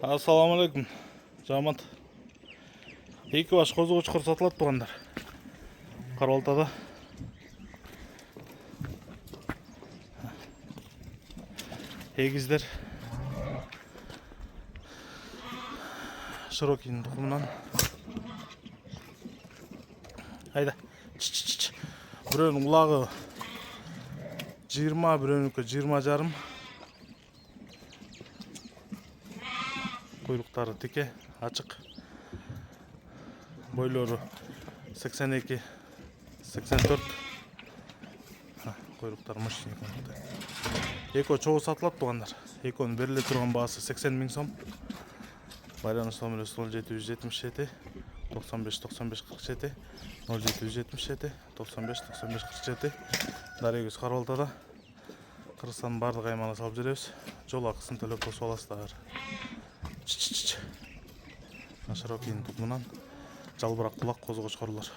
Assalamu alaikum. Жамат. Екі баш қозы қошқыр сатылады туғандар. Қарбалтада. Егіздер. Широкин тұқымынан. Айда. Біреуінің ұлағы 20, біреуінікі 20 жарым. Құйрықтары теке, açık. Бойлары 82, 84. Құйрықтары мощный. Екі чоғы сатылады туғандар. Екінің беріле тұрған бағасы 80 000 сом. Байланыс номері 0777 95 95 47 0777 95 95 47. Дарегіз Қарбалтада. Қырғызстанның барлық аймағына салып жүреміз. Жол ақысын төлеп қосып аласыздар. Широкин тұқымынан жалбырақ құлақ қозы қошқарлар.